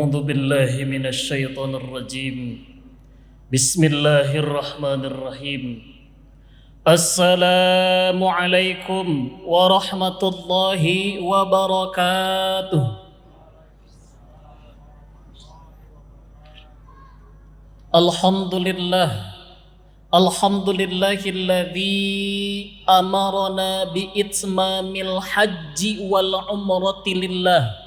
أعوذ بالله من الشيطان الرجيم بسم الله الرحمن الرحيم السلام عليكم ورحمة الله وبركاته. Alhamdulillah, alhamdulillahilladzi amarna bi'itmamil haji wal umrati lillah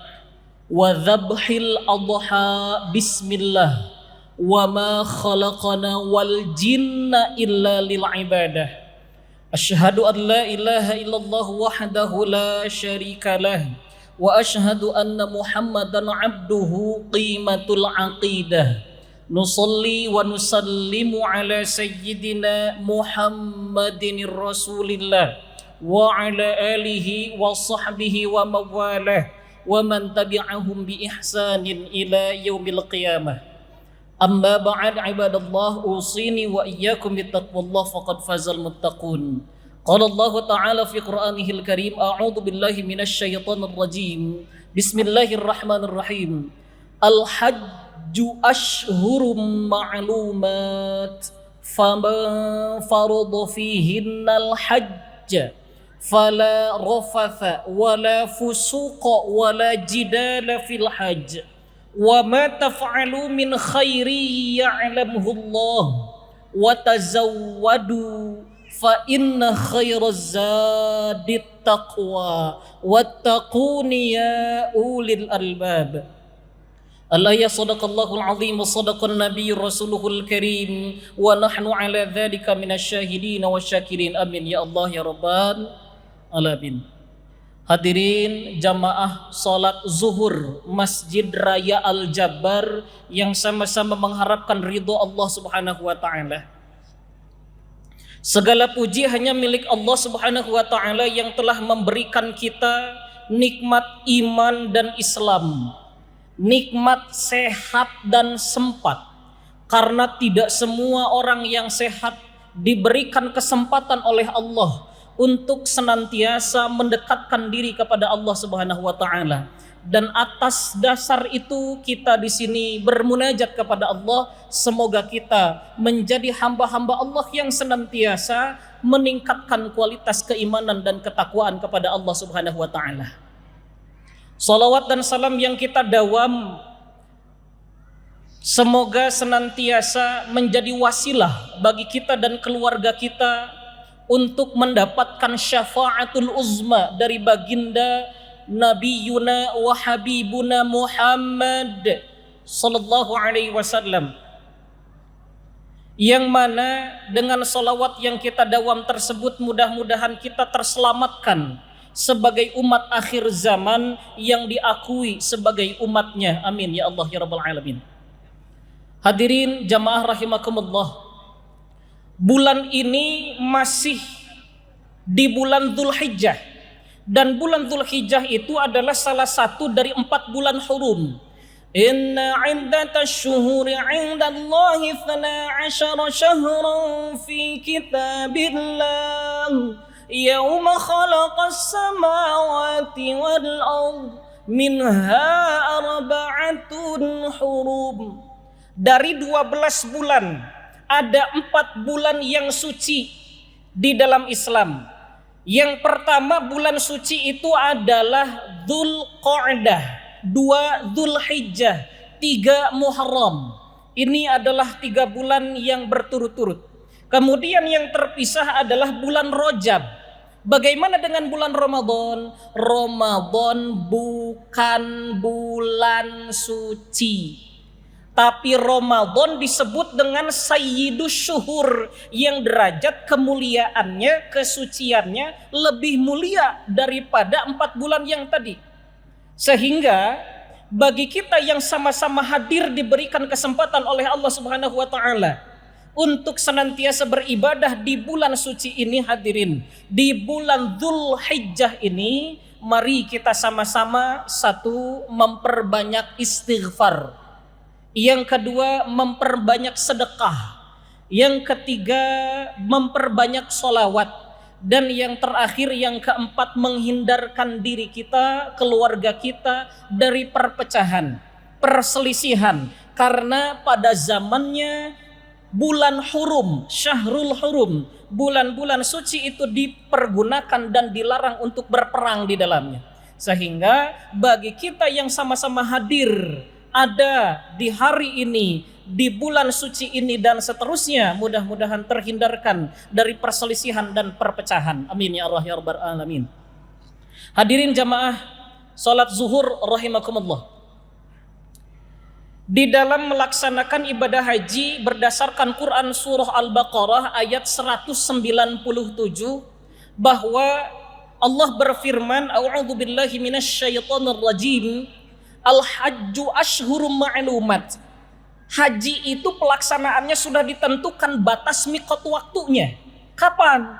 wa dzabhil adha bismillah wa ma khalaqana wal jinna illa lil ibadah. Asyhadu an la ilaha illallah wahdahu la syarika lah wa asyhadu anna Muhammadan abduhu qimatul aqidah. Nusalli wa nusallimu ala sayyidina Muhammadin Rasulillah wa ala alihi wa sahbihi wa mawalah wa man tabi'ahum bi ihsanin ila yaumil qiyamah. Amma ba'd, ibadallah, usini wa iyyakum bittaqwallah faqad fazal muttaqun. Qala Allah Ta'ala fi Qur'anihil Karim, a'udzu billahi minasy syaithanir rajim. Bismillahirrahmanirrahim. Al-hajju ashhurum ma'lumat faman farada fihinnal hajja fala rafatha wala fusuqa wala jidala fil hajj wa ma taf'alu min khairi ya'lamhu Allah wa tazawwadu fa inna khairaz zadit taqwa wattaquni ya ulil albab. Al-ayah sadaqallahul azim wa sadaqan nabiyyur rasuluhul karim wa nahnu ala dzalika minasyahidin wasyakirin, amin ya Allah ya rabbal alamin. Hadirin jamaah salat zuhur Masjid Raya Al-Jabbar yang sama-sama mengharapkan ridho Allah Subhanahu wa taala. Segala puji hanya milik Allah Subhanahu wa taala yang telah memberikan kita nikmat iman dan Islam, nikmat sehat dan sempat, karena tidak semua orang yang sehat diberikan kesempatan oleh Allah untuk senantiasa mendekatkan diri kepada Allah Subhanahu wa taala. Dan atas dasar itu kita di sini bermunajat kepada Allah, semoga kita menjadi hamba-hamba Allah yang senantiasa meningkatkan kualitas keimanan dan ketakwaan kepada Allah Subhanahu wa taala. Salawat dan salam yang kita dawam semoga senantiasa menjadi wasilah bagi kita dan keluarga kita untuk mendapatkan syafaatul uzma dari baginda Nabiyuna wa Habibuna Muhammad sallallahu alaihi wasallam, yang mana dengan salawat yang kita dawam tersebut mudah-mudahan kita terselamatkan sebagai umat akhir zaman yang diakui sebagai umatnya, amin ya Allah ya rabbal alamin. Hadirin jamaah rahimakumullah, bulan ini masih di bulan Dzulhijjah, dan bulan Dzulhijjah itu adalah salah satu dari 4 bulan hurum. Inna 'iddatash syuhuri 'indallahi 12 syahran fi kitabillah Yawma khalaqas samawati wal ard minha arba'atun hurum. Dari 12 bulan ada 4 bulan yang suci di dalam Islam. Yang pertama bulan suci itu adalah Dzulqa'dah, 2 Dzulhijjah, 3 Muharram. Ini adalah 3 bulan yang berturut-turut. Kemudian yang terpisah adalah bulan Rajab. Bagaimana dengan bulan Ramadan? Ramadan bukan bulan suci, tapi Ramadan disebut dengan Sayyidus Syuhur, yang derajat kemuliaannya, kesuciannya lebih mulia daripada 4 bulan yang tadi. Sehingga bagi kita yang sama-sama hadir diberikan kesempatan oleh Allah Subhanahu wa taala untuk senantiasa beribadah di bulan suci ini, hadirin, di bulan Dzulhijjah ini, mari kita sama-sama, satu, memperbanyak istighfar, yang kedua memperbanyak sedekah, yang ketiga memperbanyak sholawat, dan yang terakhir, yang keempat, menghindarkan diri kita, keluarga kita dari perpecahan. perselisihan karena pada zamannya bulan hurum, syahrul hurum, bulan-bulan suci itu dipergunakan dan dilarang untuk berperang di dalamnya. Sehingga bagi kita yang sama-sama hadir ada di hari ini, di bulan suci ini dan seterusnya, mudah-mudahan terhindarkan dari perselisihan dan perpecahan. Amin ya Allah ya rabbal alamin. Hadirin jamaah salat zuhur rahimakumullah. Di dalam melaksanakan ibadah haji berdasarkan Quran surah Al-Baqarah ayat 197 bahwa Allah berfirman, a'udzu billahi minasyaitonir rajim, al-hajju asyhurum ma'lumat. Haji itu pelaksanaannya sudah ditentukan batas miqat waktunya. Kapan?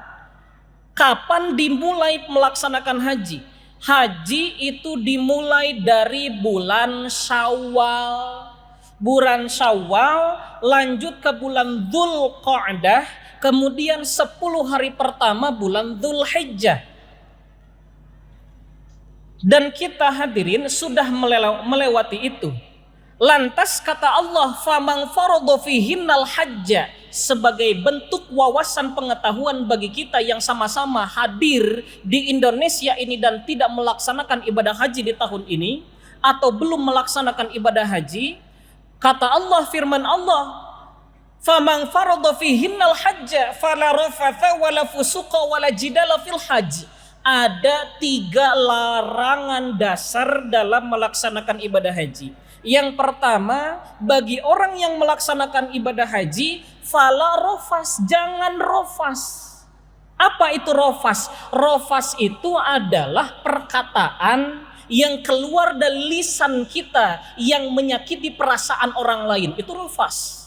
Kapan dimulai melaksanakan haji? Haji itu dimulai dari bulan Syawal. Bulan Syawal lanjut ke bulan Dzulqa'dah, kemudian 10 hari pertama bulan Dzulhijjah. Dan kita hadirin sudah melewati itu. Lantas kata Allah, "Faman farada fihinnal hajja," sebagai bentuk wawasan pengetahuan bagi kita yang sama-sama hadir di Indonesia ini dan tidak melaksanakan ibadah haji di tahun ini atau belum melaksanakan ibadah haji. Kata Allah, firman Allah, "Faman farada fihinnal hajja fala rafatha wala fusuqa wala jidala fil hajj." Ada 3 larangan dasar dalam melaksanakan ibadah haji. Yang pertama, bagi orang yang melaksanakan ibadah haji, fala rofas, jangan rofas. Apa itu rofas? Rofas itu adalah perkataan yang keluar dari lisan kita yang menyakiti perasaan orang lain. Itu rofas.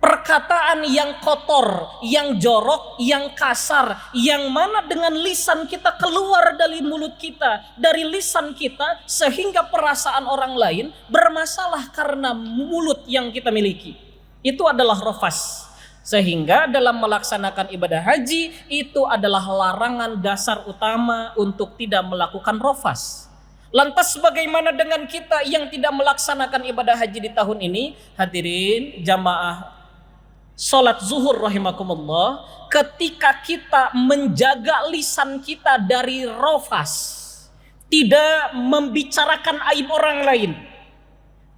Perkataan yang kotor, yang jorok, yang kasar, yang mana dengan lisan kita keluar dari mulut kita, dari lisan kita, sehingga perasaan orang lain bermasalah karena mulut yang kita miliki. Itu adalah rofas. Sehingga dalam melaksanakan ibadah haji, itu adalah larangan dasar utama untuk tidak melakukan rofas. Lantas bagaimana dengan kita yang tidak melaksanakan ibadah haji di tahun ini? Hadirin jamaah salat zuhur rahimakumullah, ketika kita menjaga lisan kita dari rofas, tidak membicarakan aib orang lain,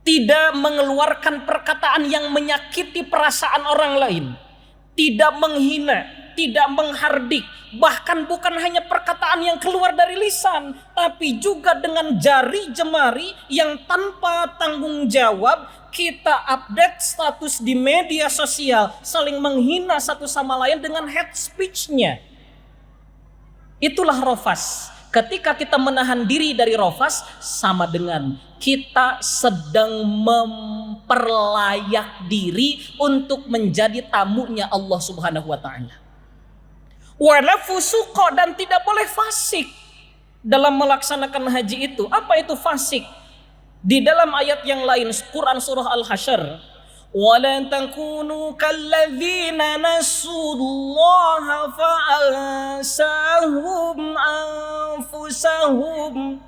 tidak mengeluarkan perkataan yang menyakiti perasaan orang lain, tidak menghina, tidak menghardik, bahkan bukan hanya perkataan yang keluar dari lisan, tapi juga dengan jari jemari yang tanpa tanggung jawab kita update status di media sosial, saling menghina satu sama lain dengan hate speech-nya. Itulah rofas. Ketika kita menahan diri dari rofas, sama dengan kita sedang memperlayak diri untuk menjadi tamunya Allah Subhanahu wa taala. Wala fusuqa, dan tidak boleh fasik dalam melaksanakan haji itu. Apa itu fasik? Di dalam ayat yang lain Quran surah Al-Hasyr, wala takunu kalladzina nasullaha fa'ansahum anfusahum.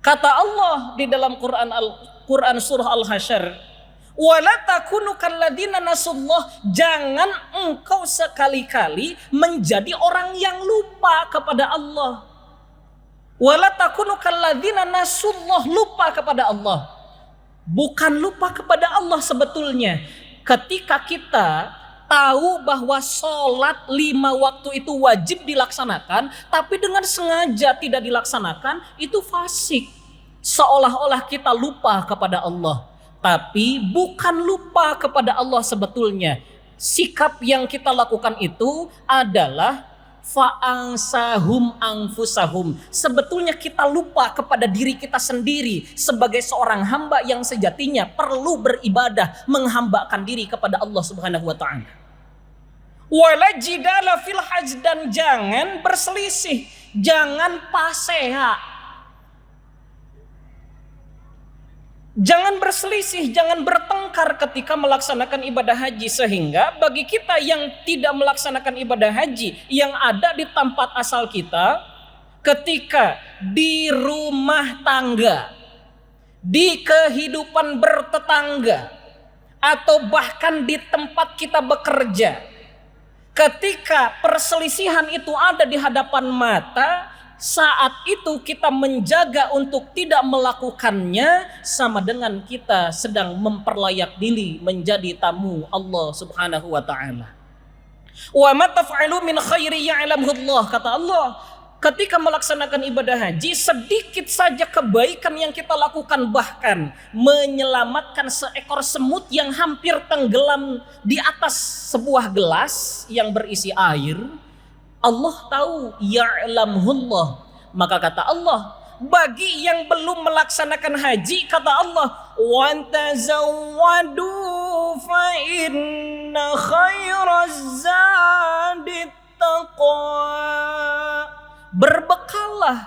Kata Allah di dalam Quran surah Al-Hasyr, wala takunu kalladzina nasullah, jangan engkau sekali-kali menjadi orang yang lupa kepada Allah. Wala takunu kalladzina nasullah, lupa kepada Allah. Bukan lupa kepada Allah sebetulnya. Ketika kita tahu bahwa sholat 5 waktu itu wajib dilaksanakan, tapi dengan sengaja tidak dilaksanakan, itu fasik. Seolah-olah kita lupa kepada Allah. Tapi bukan lupa kepada Allah sebetulnya. Sikap yang kita lakukan itu adalah fa'ansahum anfusahum. Sebetulnya kita lupa kepada diri kita sendiri sebagai seorang hamba yang sejatinya perlu beribadah, menghambakan diri kepada Allah Subhanahu wa taala. Wala jidala fil hajj, dan jangan berselisih, jangan paseha. Jangan berselisih, jangan bertengkar ketika melaksanakan ibadah haji. Sehingga bagi kita yang tidak melaksanakan ibadah haji, yang ada di tempat asal kita, ketika di rumah tangga, di kehidupan bertetangga, atau bahkan di tempat kita bekerja, ketika perselisihan itu ada di hadapan mata, saat itu kita menjaga untuk tidak melakukannya, sama dengan kita sedang memperlayak diri menjadi tamu Allah Subhanahu wa taala. Wa ma taf'alu min khairi ya'lamhu Allah, kata Allah. Ketika melaksanakan ibadah haji, sedikit saja kebaikan yang kita lakukan, bahkan menyelamatkan seekor semut yang hampir tenggelam di atas sebuah gelas yang berisi air, Allah tahu, ya'lamullah. Maka kata Allah, bagi yang belum melaksanakan haji, kata Allah, wa tazawwadu fa inna khairaz zadi taqwa. Berbekallah.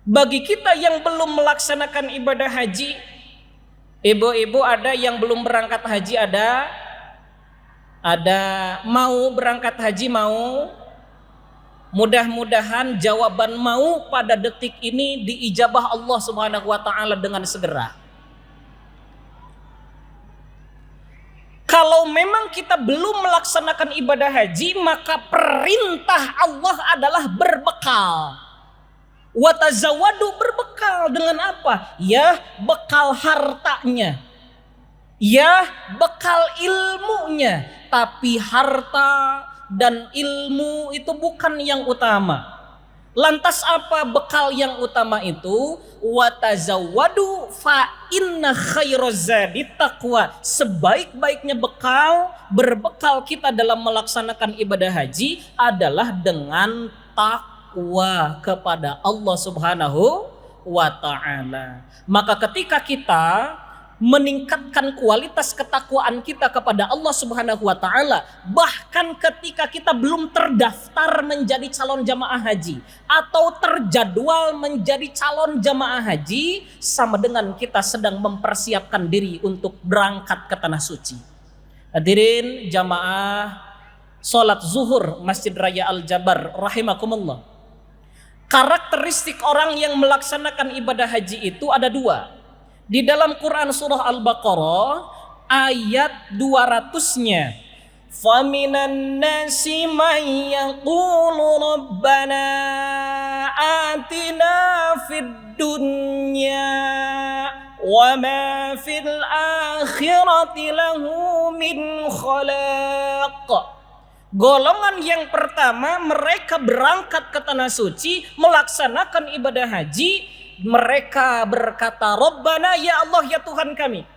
Bagi kita yang belum melaksanakan ibadah haji, ibu-ibu ada yang belum berangkat haji, ada mau berangkat haji, mau. Mudah-mudahan jawaban mau pada detik ini diijabah Allah Subhanahu wa taala dengan segera. Kalau memang kita belum melaksanakan ibadah haji, maka perintah Allah adalah berbekal. Wa tazawwadu, berbekal dengan apa? Ya, bekal hartanya. Ya, bekal ilmunya. Tapi harta dan ilmu itu bukan yang utama. Lantas apa bekal yang utama itu? Wa tazawwadu fa inna khairaz zadi taqwa. Sebaik-baiknya berbekal kita dalam melaksanakan ibadah haji adalah dengan takwa kepada Allah Subhanahu wa taala. Maka ketika kita meningkatkan kualitas ketakwaan kita kepada Allah Subhanahu wa taala, bahkan ketika kita belum terdaftar menjadi calon jamaah haji atau terjadwal menjadi calon jamaah haji, sama dengan kita sedang mempersiapkan diri untuk berangkat ke tanah suci. Hadirin jamaah salat zuhur Masjid Raya Al-Jabar rahimakumullah. Karakteristik orang yang melaksanakan ibadah haji itu ada dua. Di dalam Quran surah Al-Baqarah ayat 200-nya, faminan nasi may yaqulu rabbana atina fid dunya wa ma fil akhirati lahu min khalaq. Golongan yang pertama, mereka berangkat ke tanah suci melaksanakan ibadah haji. Mereka berkata, Rabbana, ya Allah, ya Tuhan kami,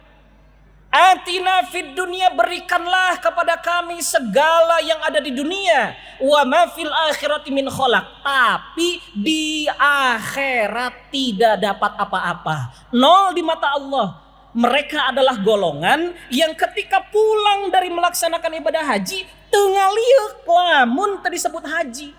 atina fid dunya, berikanlah kepada kami segala yang ada di dunia, wa ma fil akhirati min khalaq, tapi di akhirat tidak dapat apa-apa, nol di mata Allah. Mereka adalah golongan yang ketika pulang dari melaksanakan ibadah haji, tengaliuk lamun tadi disebut haji,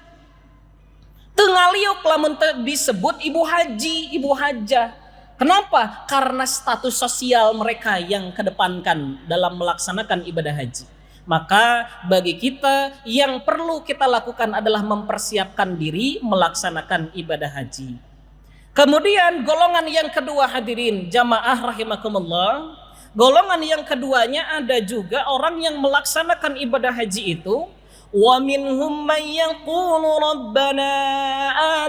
tengaliuk lamun disebut ibu haji, ibu hajah. Kenapa? Karena status sosial mereka yang kedepankan dalam melaksanakan ibadah haji. Maka bagi kita yang perlu kita lakukan adalah mempersiapkan diri melaksanakan ibadah haji. Kemudian golongan yang kedua, hadirin jamaah rahimakumullah, golongan yang keduanya ada juga orang yang melaksanakan ibadah haji itu, wa minhum man yaqulu rabbana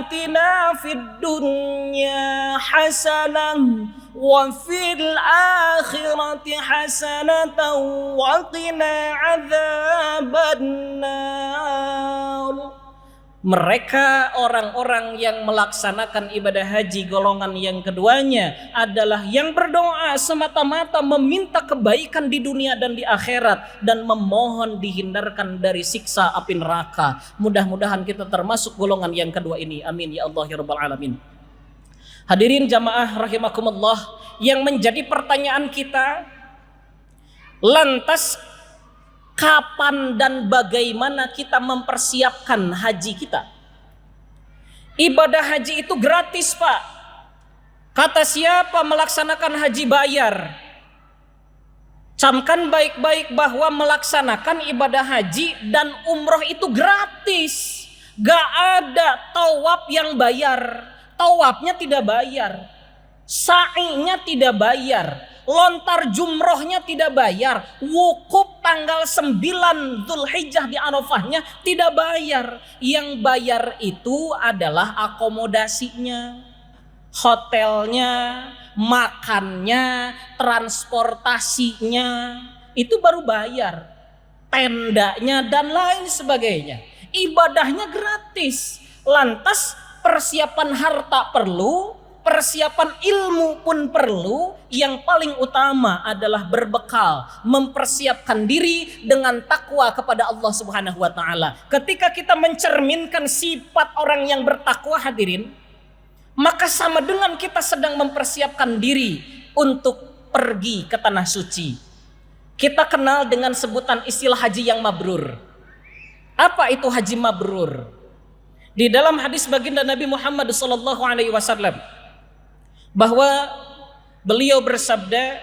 atina fid dunya hasanah wa fil akhirati hasanatan wa qina adzabannar. Mereka orang-orang yang melaksanakan ibadah haji golongan yang keduanya adalah yang berdoa semata-mata meminta kebaikan di dunia dan di akhirat dan memohon dihindarkan dari siksa api neraka. Mudah-mudahan kita termasuk golongan yang kedua ini. Amin ya Allah ya rabbal alamin. Hadirin jamaah rahimakumullah, yang menjadi pertanyaan kita, lantas kapan dan bagaimana kita mempersiapkan haji kita? Ibadah haji itu gratis, Pak. Kata siapa melaksanakan haji bayar? Camkan baik-baik bahwa melaksanakan ibadah haji dan umroh itu gratis. Gak ada tawaf yang bayar. Tawafnya tidak bayar. sa'inya tidak bayar, lontar jumrohnya tidak bayar, wukuf tanggal 9 Dzulhijjah di Arafahnya tidak bayar. Yang bayar itu adalah akomodasinya, hotelnya, makannya, transportasinya, itu baru bayar. Tendanya dan lain sebagainya. Ibadahnya gratis. Lantas persiapan harta perlu, persiapan ilmu pun perlu. Yang paling utama adalah berbekal, mempersiapkan diri dengan takwa kepada Allah Subhanahu wa taala. Ketika kita mencerminkan sifat orang yang bertakwa, hadirin, maka sama dengan kita sedang mempersiapkan diri untuk pergi ke tanah suci. Kita kenal dengan sebutan istilah haji yang mabrur. Apa itu haji mabrur? Di dalam hadis baginda Nabi Muhammad SAW bahwa beliau bersabda,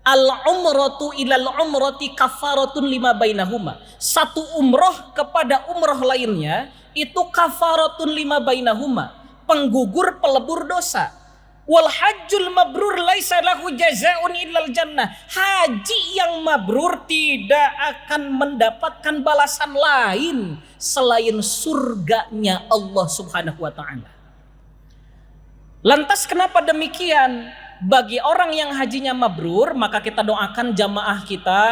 al-umratu ilal umrati kafaratun lima bainahuma. Satu umroh kepada umroh lainnya itu kafaratun lima bainahuma, penggugur pelebur dosa. Wal hajjul mabrur laisa lahu jazaa'un illal jannah. Haji yang mabrur tidak akan mendapatkan balasan lain selain surganya Allah Subhanahu wa taala. Lantas kenapa demikian? Bagi orang yang hajinya mabrur, maka kita doakan jamaah kita,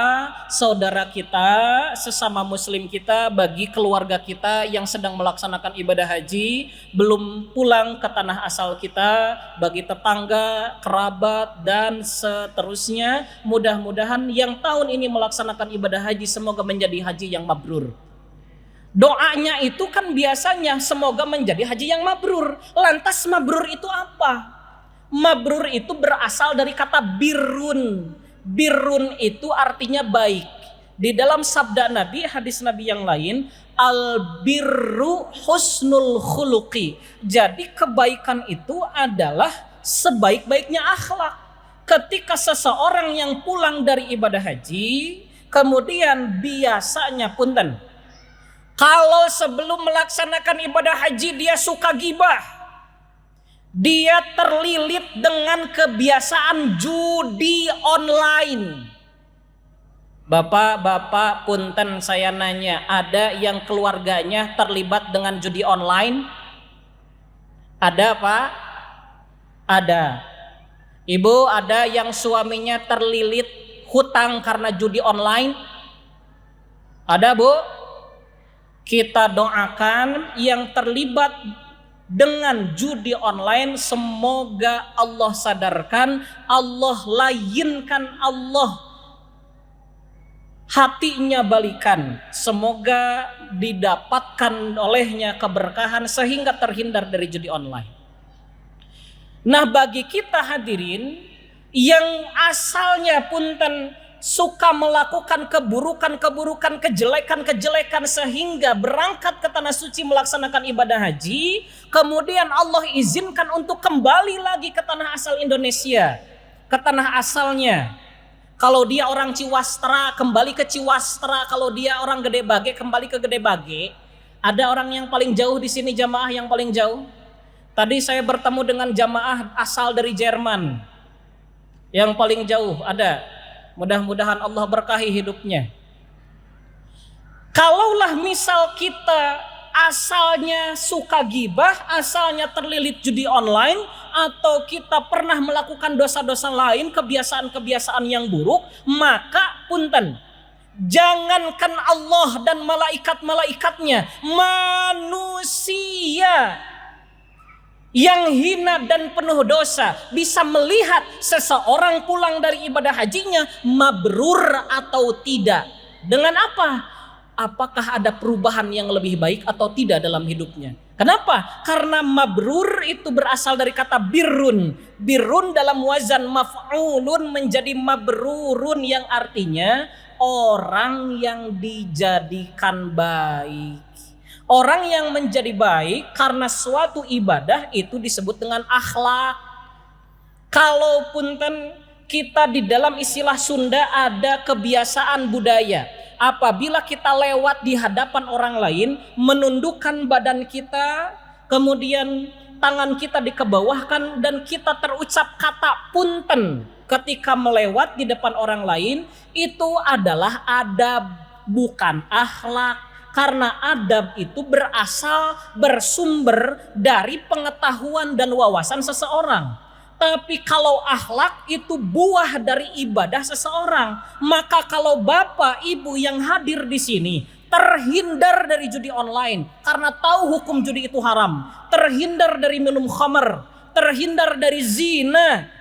saudara kita, sesama muslim kita, bagi keluarga kita yang sedang melaksanakan ibadah haji, belum pulang ke tanah asal kita, bagi tetangga, kerabat, dan seterusnya. Mudah-mudahan yang tahun ini melaksanakan ibadah haji semoga menjadi haji yang mabrur. Doanya itu kan biasanya semoga menjadi haji yang mabrur. Lantas mabrur itu apa? Mabrur itu berasal dari kata birrun. Birrun itu artinya baik. Di dalam sabda Nabi, hadis Nabi yang lain, al-birru husnul khuluqi. Jadi kebaikan itu adalah sebaik-baiknya akhlak. Ketika seseorang yang pulang dari ibadah haji, kemudian biasanya punten, kalau sebelum melaksanakan ibadah haji dia suka gibah, dia terlilit dengan kebiasaan judi online. Bapak-bapak punten saya nanya, ada yang keluarganya terlibat dengan judi online? Ada Pak? Ada. Ibu, ada yang suaminya terlilit hutang karena judi online? Ada Bu? Kita doakan yang terlibat dengan judi online, semoga Allah sadarkan, Allah layinkan, Allah hatinya balikan. Semoga didapatkan olehnya keberkahan sehingga terhindar dari judi online. Nah, bagi kita hadirin yang asalnya punten suka melakukan keburukan-keburukan, kejelekan-kejelekan sehingga berangkat ke tanah suci melaksanakan ibadah haji, kemudian Allah izinkan untuk kembali lagi ke tanah asal Indonesia, ke tanah asalnya. Kalau dia orang Ciwastra, kembali ke Ciwastra. Kalau dia orang Gede Bage, kembali ke Gede Bage. Ada orang yang paling jauh di sini, jamaah yang paling jauh. Tadi saya bertemu dengan jamaah asal dari Jerman. Yang paling jauh ada. Mudah-mudahan Allah berkahi hidupnya. Kalaulah misal kita asalnya suka gibah, asalnya terlilit judi online, atau kita pernah melakukan dosa-dosa lain, kebiasaan-kebiasaan yang buruk, maka punten, jangankan Allah dan malaikat-malaikatnya, manusia yang hina dan penuh dosa bisa melihat seseorang pulang dari ibadah hajinya mabrur atau tidak. Dengan apa? Apakah ada perubahan yang lebih baik atau tidak dalam hidupnya? Kenapa? Karena mabrur itu berasal dari kata birrun. Birrun dalam wazan maf'ulun menjadi mabrurun, yang artinya orang yang dijadikan baik. Orang yang menjadi baik karena suatu ibadah itu disebut dengan akhlak. Kalaupun kita di dalam istilah Sunda ada kebiasaan budaya, apabila kita lewat di hadapan orang lain, menundukkan badan kita, kemudian tangan kita dikebawahkan dan kita terucap kata punten ketika melewat di depan orang lain, itu adalah adab, bukan akhlak. Karena adab itu bersumber dari pengetahuan dan wawasan seseorang. Tapi kalau akhlak itu buah dari ibadah seseorang. Maka kalau bapak ibu yang hadir di sini terhindar dari judi online karena tahu hukum judi itu haram, terhindar dari minum khamar, terhindar dari zina,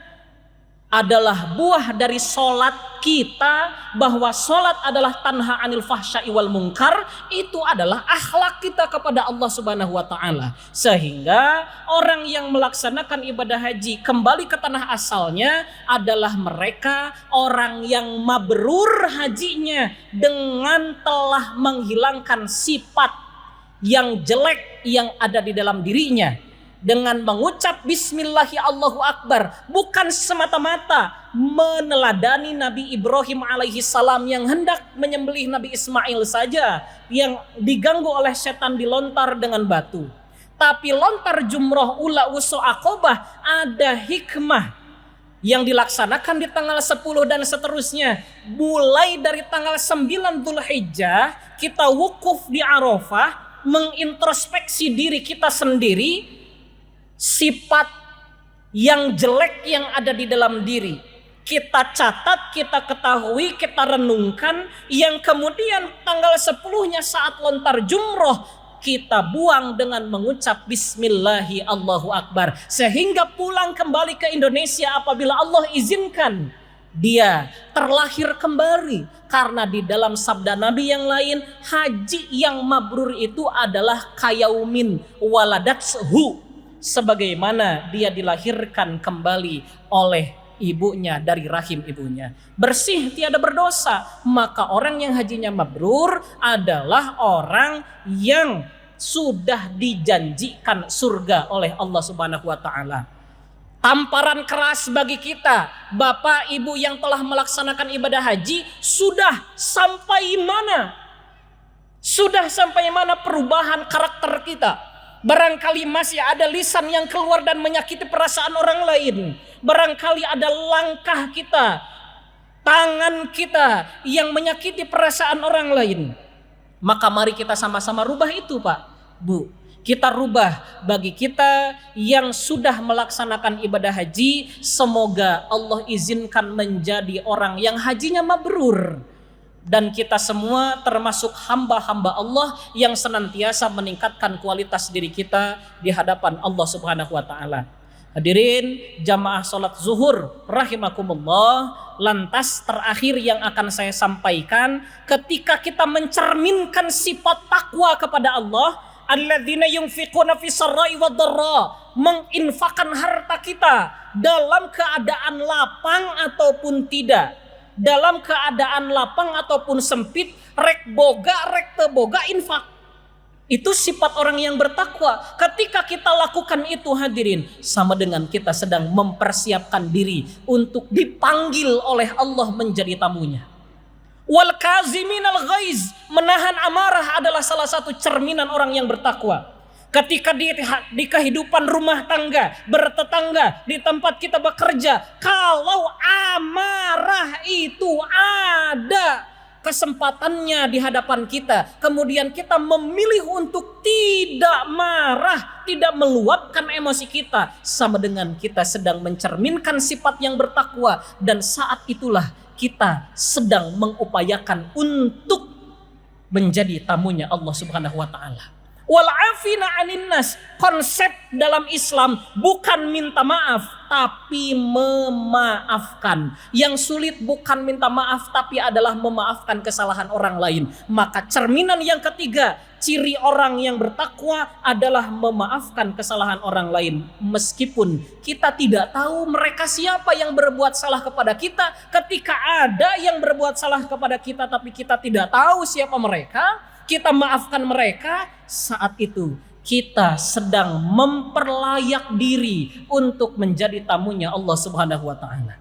adalah buah dari sholat kita, bahwa sholat adalah tanha anil fahsya'i wal munkar. Itu adalah akhlak kita kepada Allah Subhanahu wa ta'ala. Sehingga orang yang melaksanakan ibadah haji kembali ke tanah asalnya adalah mereka orang yang mabrur hajinya dengan telah menghilangkan sifat yang jelek yang ada di dalam dirinya, dengan mengucap bismillahi Allahu Akbar, bukan semata-mata meneladani Nabi Ibrahim alaihi salam yang hendak menyembelih Nabi Ismail saja, yang diganggu oleh setan dilontar dengan batu. Tapi lontar jumroh ula uso akobah ada hikmah yang dilaksanakan di tanggal 10 dan seterusnya. Mulai dari tanggal 9 Dzulhijjah kita wukuf di Arafah, mengintrospeksi diri kita sendiri, sifat yang jelek yang ada di dalam diri kita catat, kita ketahui, kita renungkan, yang kemudian tanggal 10-nya saat lontar jumroh kita buang dengan mengucap bismillahi Allahu Akbar, sehingga pulang kembali ke Indonesia apabila Allah izinkan dia terlahir kembali. Karena di dalam sabda Nabi yang lain, haji yang mabrur itu adalah kayaumin waladatshu, sebagaimana dia dilahirkan kembali oleh ibunya dari rahim ibunya, bersih tiada berdosa. Maka orang yang hajinya mabrur adalah orang yang sudah dijanjikan surga oleh Allah Subhanahu wa taala. Tamparan keras bagi kita, bapak ibu yang telah melaksanakan ibadah haji, sudah sampai mana? Sudah sampai mana perubahan karakter kita? Barangkali masih ada lisan yang keluar dan menyakiti perasaan orang lain. Barangkali ada langkah kita, tangan kita yang menyakiti perasaan orang lain. Maka mari kita sama-sama rubah itu, Pak, Bu. Kita rubah. Bagi kita yang sudah melaksanakan ibadah haji, semoga Allah izinkan menjadi orang yang hajinya mabrur. Dan kita semua termasuk hamba-hamba Allah yang senantiasa meningkatkan kualitas diri kita di hadapan Allah Subhanahu wa taala. Hadirin jamaah salat zuhur rahimakumullah, lantas terakhir yang akan saya sampaikan, ketika kita mencerminkan sifat takwa kepada Allah, alladzina yunfiquna fis sarra'i wad dharra, menginfakkan harta kita dalam keadaan lapang ataupun tidak, dalam keadaan lapang ataupun sempit, rek boga rek teboga infak. Itu sifat orang yang bertakwa. Ketika kita lakukan itu, hadirin, sama dengan kita sedang mempersiapkan diri untuk dipanggil oleh Allah menjadi tamunya. Wal kaziminal ghaiz, menahan amarah adalah salah satu cerminan orang yang bertakwa. Ketika di kehidupan rumah tangga, bertetangga, di tempat kita bekerja, kalau amarah itu ada kesempatannya di hadapan kita, kemudian kita memilih untuk tidak marah, tidak meluapkan emosi kita, sama dengan kita sedang mencerminkan sifat yang bertakwa. Dan saat itulah kita sedang mengupayakan untuk menjadi tamunya Allah Subhanahu wa taala. Wal afina 'anin nas, konsep dalam Islam bukan minta maaf tapi memaafkan. Yang sulit bukan minta maaf tapi adalah memaafkan kesalahan orang lain. Maka cerminan yang ketiga, ciri orang yang bertakwa adalah memaafkan kesalahan orang lain, meskipun kita tidak tahu mereka siapa yang berbuat salah kepada kita. Ketika ada yang berbuat salah kepada kita tapi kita tidak tahu siapa mereka, kita maafkan mereka. Saat itu kita sedang memperlayak diri untuk menjadi tamunya Allah Subhanahu wa taala.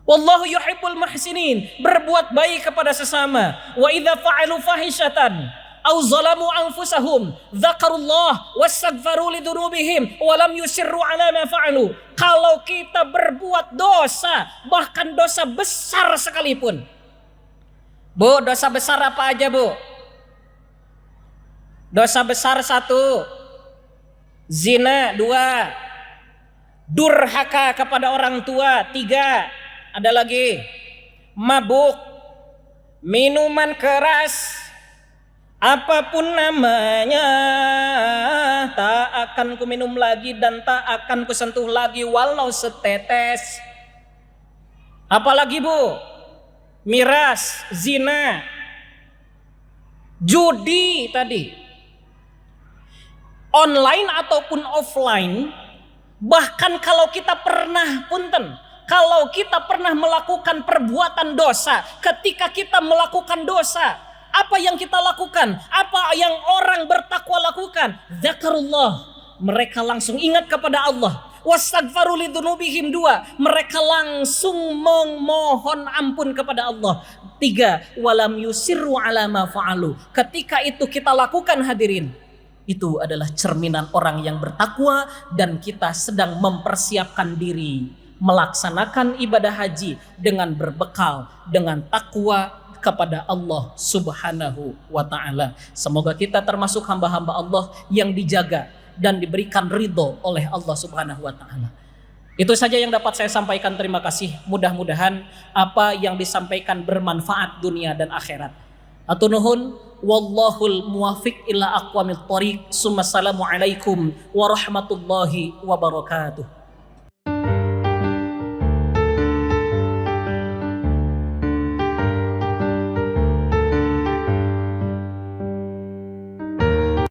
Wallahu yuhibbul muhsinin, berbuat baik kepada sesama. Wa idza fa'alu fahishatan, au zalamu anfusahum dzakarullah wastaghfaru lidzunubihim wa lam yusirru ala ma fa'alu. Kalau kita berbuat dosa, bahkan dosa besar sekalipun. Bu, dosa besar apa aja, Bu? Dosa besar 1, zina. 2, durhaka kepada orang tua. 3, ada lagi, mabuk, minuman keras, apapun namanya, tak akan ku minum lagi dan tak akan ku sentuh lagi walau setetes. Apalagi, Bu? Miras, zina, judi tadi. Online ataupun offline, bahkan kalau kita pernah kalau kita pernah melakukan perbuatan dosa, ketika kita melakukan dosa, apa yang kita lakukan? Apa yang orang bertakwa lakukan? Dzakarullah, mereka langsung ingat kepada Allah. Wastaghfaru lidzunubihim. 2, mereka langsung memohon ampun kepada Allah. 3, walam yusirru ala ma fa'alu. Ketika itu kita lakukan, hadirin, itu adalah cerminan orang yang bertakwa, dan kita sedang mempersiapkan diri melaksanakan ibadah haji dengan berbekal dengan takwa kepada Allah Subhanahu wa ta'ala. Semoga kita termasuk hamba-hamba Allah yang dijaga dan diberikan ridho oleh Allah Subhanahu wa ta'ala. Itu saja yang dapat saya sampaikan. Terima kasih. Mudah-mudahan apa yang disampaikan bermanfaat dunia dan akhirat. Atur nuhun, wallahul muwafiq ila aqwamit thoriq. Assalamualaikum warahmatullahi wabarakatuh.